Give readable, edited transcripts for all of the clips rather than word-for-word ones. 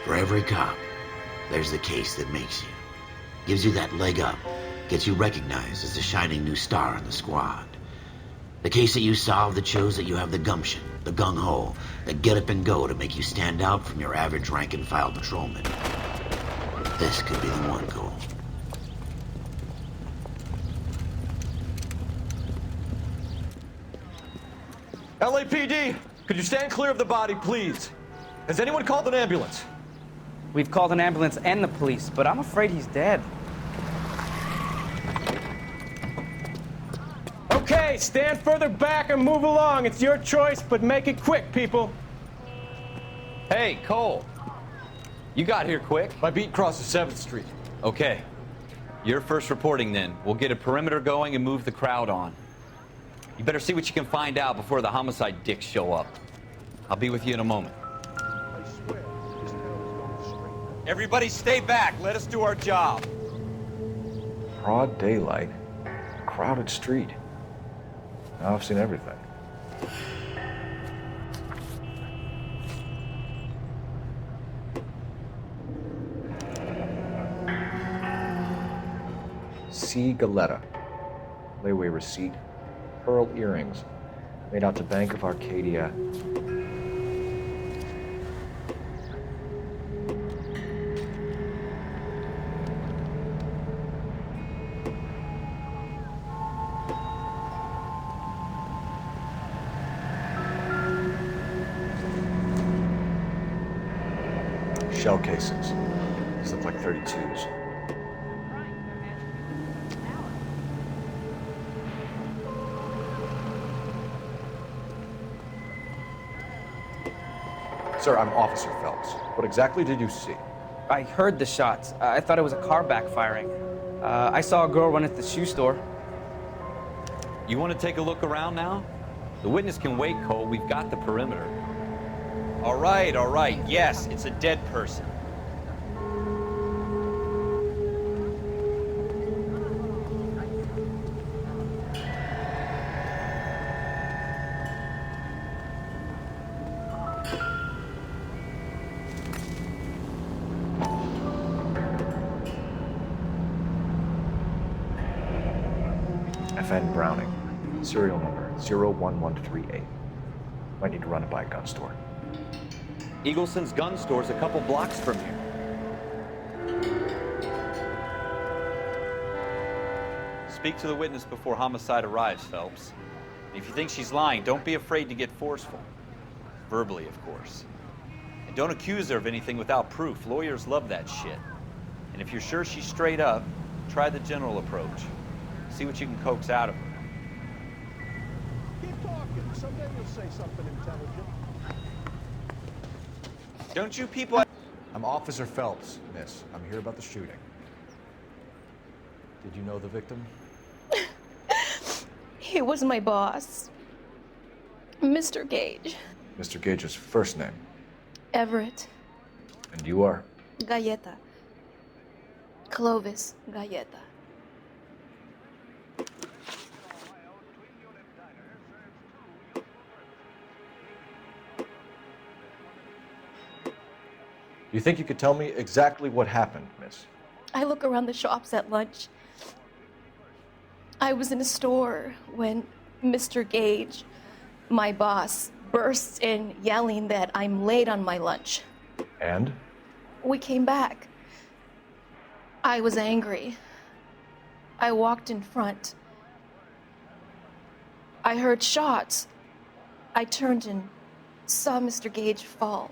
For every cop, there's the case that makes you. Gives you that leg up, gets you recognized as the shining new star in the squad. The case that you solve that shows that you have the gumption, the gung-ho, the get up and go to make you stand out from your average rank-and-file patrolman. This could be the one, Cole. LAPD, could you stand clear of the body, please? Has anyone called an ambulance? We've called an ambulance and the police, but I'm afraid he's dead. Okay, stand further back and move along. It's your choice, but make it quick, people. Hey, Cole. You got here quick. My beat crosses 7th Street. Okay. You're first reporting then. We'll get a perimeter going and move the crowd on. You better see what you can find out before the homicide dicks show up. I'll be with you in a moment. Everybody stay back. Let us do our job. Broad daylight, crowded street. Now I've seen everything. C. Galetta. Layaway receipt. Pearl earrings. Made out to Bank of Arcadia. Shell cases. These look like 32s. Sir, I'm Officer Phelps. What exactly did you see? I heard the shots. I thought it was a car backfiring. I saw a girl run at the shoe store. You want to take a look around now? The witness can wait, Cole. We've got the perimeter. All right. Yes, it's a dead person. FN Browning. Serial number 01138. Might need to run it by a gun store. Eagleson's gun store's a couple blocks from here. Speak to the witness before homicide arrives, Phelps. If you think she's lying, don't be afraid to get forceful. Verbally, of course. And don't accuse her of anything without proof. Lawyers love that shit. And if you're sure she's straight up, try the general approach. See what you can coax out of her. Keep talking. Someday you'll say something intelligent. Don't you people... I'm Officer Phelps, miss. I'm here about the shooting. Did you know the victim? He was my boss, Mr. Gage. Mr. Gage's first name. Everett. And you are? Galleta. Clovis Galleta. Do you think you could tell me exactly what happened, miss? I look around the shops at lunch. I was in a store when Mr. Gage, my boss, bursts in yelling that I'm late on my lunch. And? We came back. I was angry. I walked in front. I heard shots. I turned and saw Mr. Gage fall.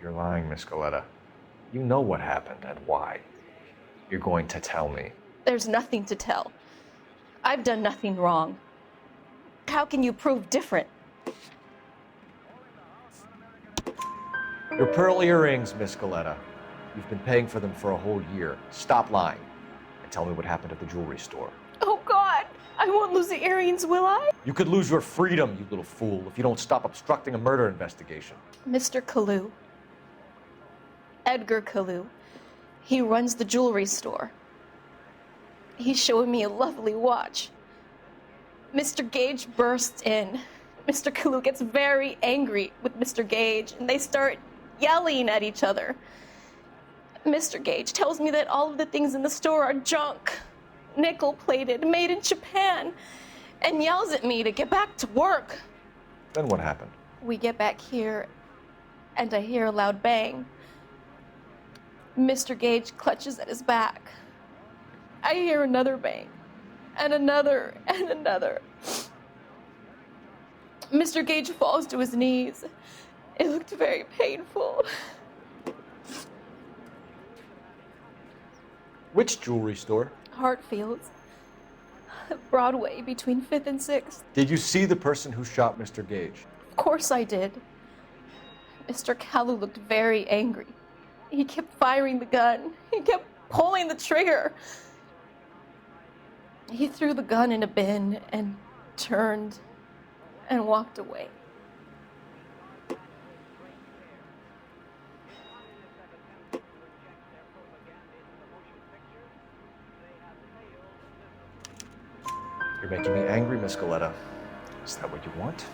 You're lying, Miss Galetta. You know what happened and why. You're going to tell me. There's nothing to tell. I've done nothing wrong. How can you prove different? Your pearl earrings, Miss Galetta. You've been paying for them for a whole year. Stop lying and tell me what happened at the jewelry store. Oh, God! I won't lose the earrings, will I? You could lose your freedom, you little fool, if you don't stop obstructing a murder investigation. Mr. Kalu. Edgar Kalu. He runs the jewelry store. He's showing me a lovely watch. Mr. Gage bursts in. Mr. Kalu gets very angry with Mr. Gage, and they start yelling at each other. Mr. Gage tells me that all of the things in the store are junk, nickel-plated, made in Japan, and yells at me to get back to work. Then what happened? We get back here, and I hear a loud bang. Mr. Gage clutches at his back. I hear another bang, and another, and another. Mr. Gage falls to his knees. It looked very painful. Which jewelry store? Hartfield's. Broadway, between 5th and 6th. Did you see the person who shot Mr. Gage? Of course I did. Mr. Kalu looked very angry. He kept firing the gun. He kept pulling the trigger. He threw the gun in a bin and turned and walked away. You're making me angry, Miss Goleta. Is that what you want?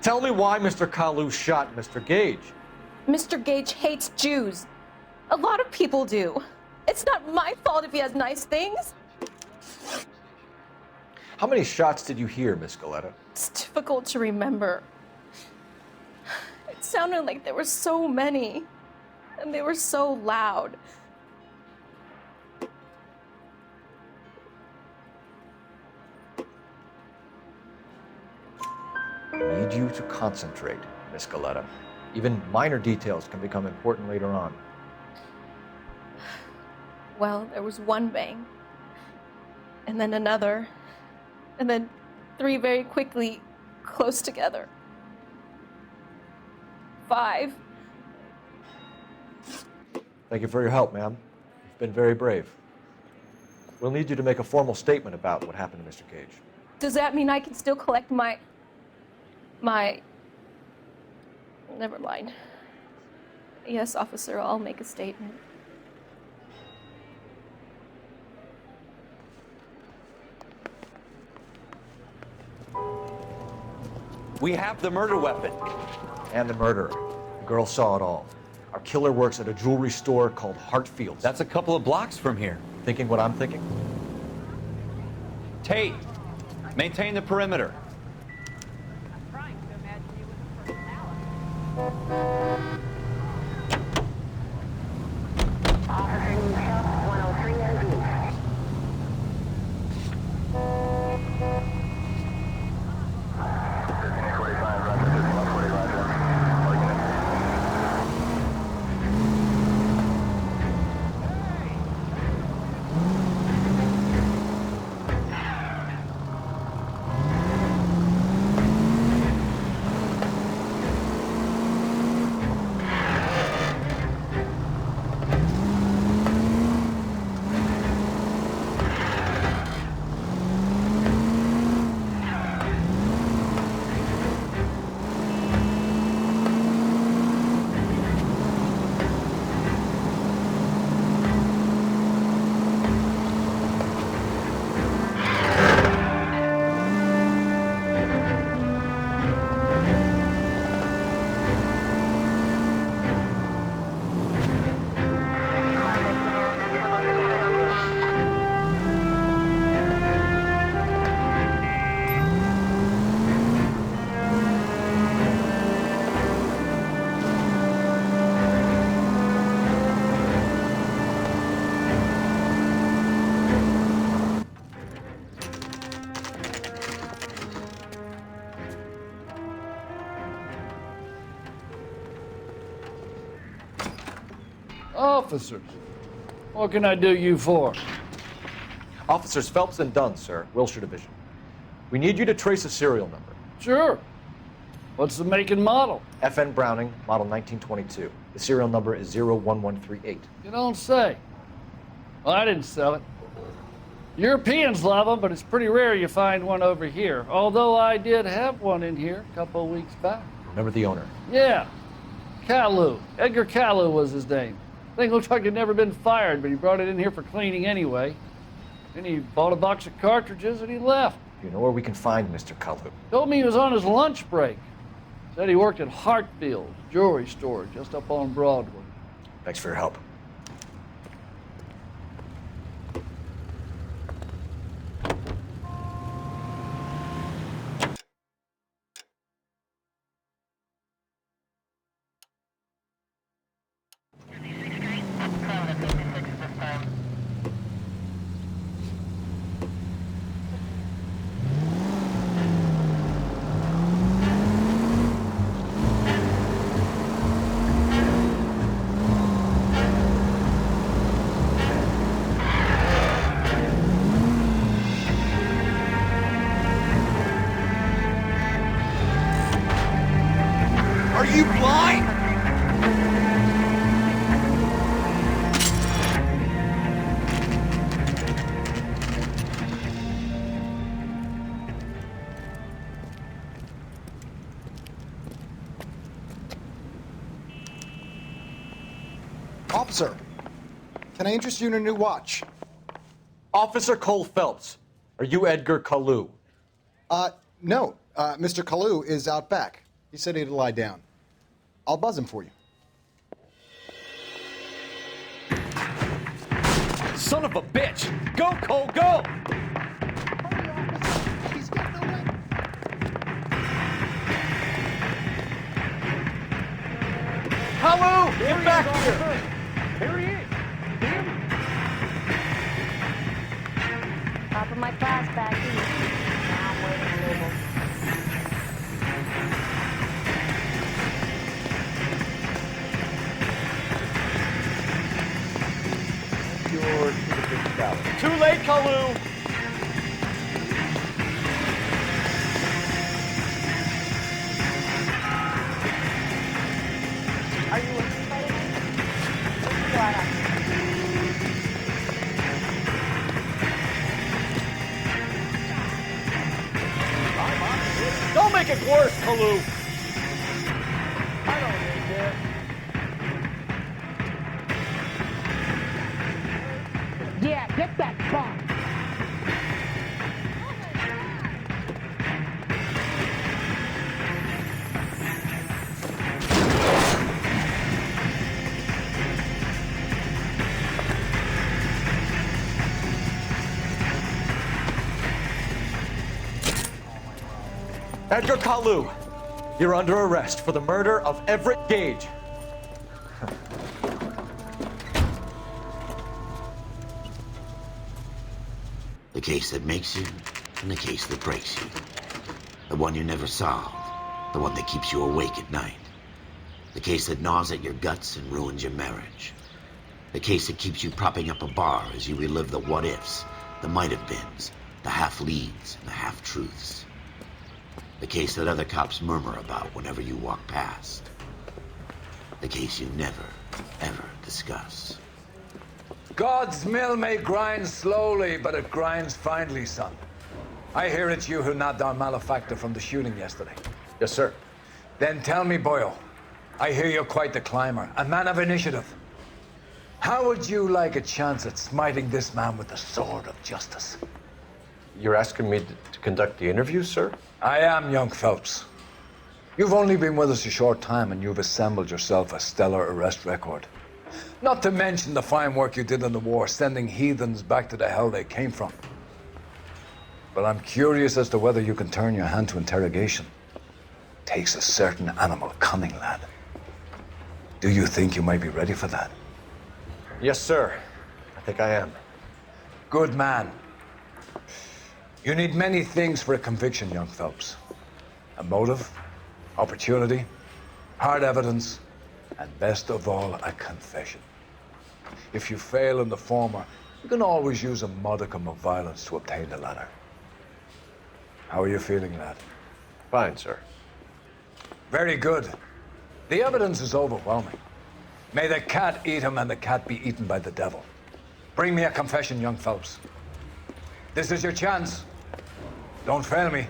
Tell me why Mr. Kalu shot Mr. Gage. Mr. Gage hates Jews. A lot of people do. It's not my fault if he has nice things. How many shots did you hear, Miss Goleta? It's difficult to remember. It sounded like there were so many, and they were so loud. I need you to concentrate, Miss Goleta. Even minor details can become important later on. Well, there was one bang, and then another, and then 3 very quickly, close together. 5. Thank you for your help, ma'am. You've been very brave. We'll need you to make a formal statement about what happened to Mr. Gage. Does that mean I can still collect my... Never mind. Yes, officer, I'll make a statement. We have the murder weapon. And the murderer. The girl saw it all. Our killer works at a jewelry store called Hartfield's. That's a couple of blocks from here. Thinking what I'm thinking? Tate, maintain the perimeter. Officers, what can I do you for? Officers Phelps and Dunn, sir, Wilshire Division. We need you to trace a serial number. Sure. What's the make and model? FN Browning, model 1922. The serial number is 01138. You don't say. Well, I didn't sell it. Europeans love them, but it's pretty rare you find one over here. Although I did have one in here a couple of weeks back. Remember the owner? Yeah. Kalu. Edgar Kalu was his name. Thing looked like he'd never been fired, but he brought it in here for cleaning anyway. Then he bought a box of cartridges and he left. You know where we can find Mr. Kalu? Told me he was on his lunch break. Said he worked at Hartfield jewelry store just up on Broadway. Thanks for your help. Are you blind? Officer, can I interest you in a new watch? Officer Cole Phelps, are you Edgar Kalu? No. Mr. Kalu is out back. He said he'd lie down. I'll buzz him for you. Son of a bitch! Go, Cole, go! He's getting away. Kalu, get back here! Here he is. Damn. Top of my class back east. Now I'm waiting table. Too late, Kalu! Are you looking for anything? Let's go out. Don't make it worse, Kalu! I don't need this. Yeah, get that bomb. Edgar Kalu, you're under arrest for the murder of Everett Gage. The case that makes you, and the case that breaks you. The one you never solved. The one that keeps you awake at night. The case that gnaws at your guts and ruins your marriage. The case that keeps you propping up a bar as you relive the what-ifs, the might-have-beens, the half-leads, and the half-truths. The case that other cops murmur about whenever you walk past. The case you never, ever discuss. God's mill may grind slowly, but it grinds finely, son. I hear it's you who nabbed our malefactor from the shooting yesterday. Yes, sir. Then tell me, Boyle, I hear you're quite the climber, a man of initiative. How would you like a chance at smiting this man with the sword of justice? You're asking me to conduct the interview, sir? I am, young Phelps. You've only been with us a short time and you've assembled yourself a stellar arrest record. Not to mention the fine work you did in the war, sending heathens back to the hell they came from. But I'm curious as to whether you can turn your hand to interrogation. Takes a certain animal cunning, lad. Do you think you might be ready for that? Yes, sir. I think I am. Good man. You need many things for a conviction, young Phelps. A motive, opportunity, hard evidence, and best of all, a confession. If you fail in the former, you can always use a modicum of violence to obtain the latter. How are you feeling, lad? Fine, sir. Very good. The evidence is overwhelming. May the cat eat him and the cat be eaten by the devil. Bring me a confession, young Phelps. This is your chance. Don't fail me.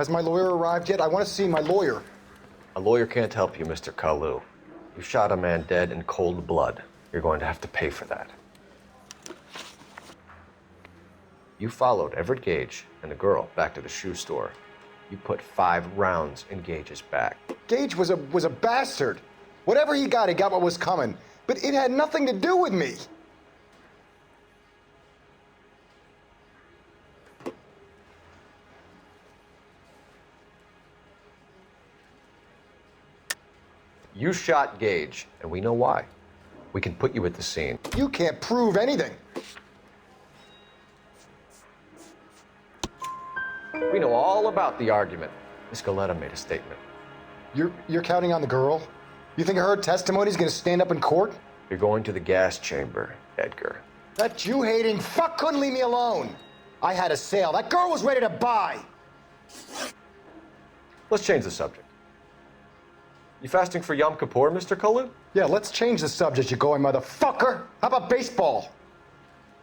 Has my lawyer arrived yet? I want to see my lawyer. A lawyer can't help you, Mr. Kalu. You shot a man dead in cold blood. You're going to have to pay for that. You followed Everett Gage and the girl back to the shoe store. You put 5 rounds in Gage's back. Gage was a bastard. Whatever he got what was coming. But it had nothing to do with me. You shot Gage, and we know why. We can put you at the scene. You can't prove anything. We know all about the argument. Miss Goleta made a statement. You're counting on the girl? You think her testimony's gonna stand up in court? You're going to the gas chamber, Edgar. That Jew-hating fuck couldn't leave me alone. I had a sale. That girl was ready to buy. Let's change the subject. You fasting for Yom Kippur, Mr. Kalu? Yeah, let's change the subject, you going motherfucker. How about baseball?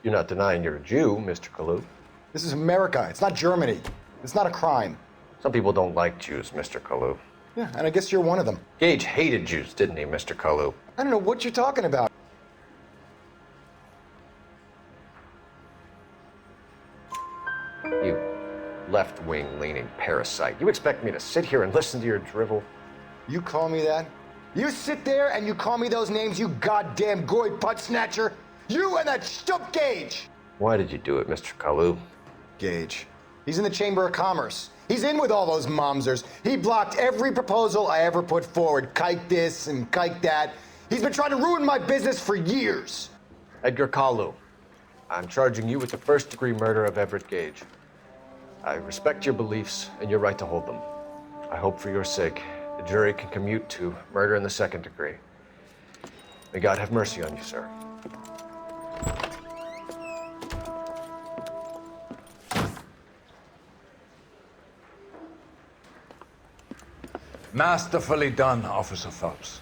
You're not denying you're a Jew, Mr. Kalu. This is America. It's not Germany. It's not a crime. Some people don't like Jews, Mr. Kalu. Yeah, and I guess you're one of them. Gage hated Jews, didn't he, Mr. Kalu? I don't know what you're talking about. You left-wing leaning parasite. You expect me to sit here and listen to your drivel? You call me that? You sit there and you call me those names, you goddamn goy putt snatcher? You and that stup Gage! Why did you do it, Mr. Kalu? Gage. He's in the Chamber of Commerce. He's in with all those momsers. He blocked every proposal I ever put forward. Kike this and kike that. He's been trying to ruin my business for years. Edgar Kalu, I'm charging you with the first-degree murder of Everett Gage. I respect your beliefs and your right to hold them. I hope for your sake the jury can commute to murder in the second degree. May God have mercy on you, sir. Masterfully done, Officer Phelps.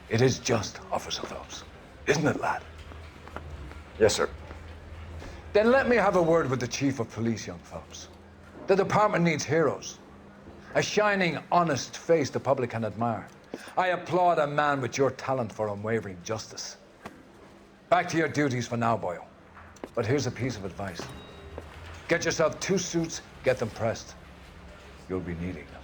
It is just Officer Phelps, isn't it, lad? Yes, sir. Then let me have a word with the Chief of Police, young Phelps. The department needs heroes. A shining, honest face the public can admire. I applaud a man with your talent for unwavering justice. Back to your duties for now, boyo. But here's a piece of advice. Get yourself 2 suits, get them pressed. You'll be needing them.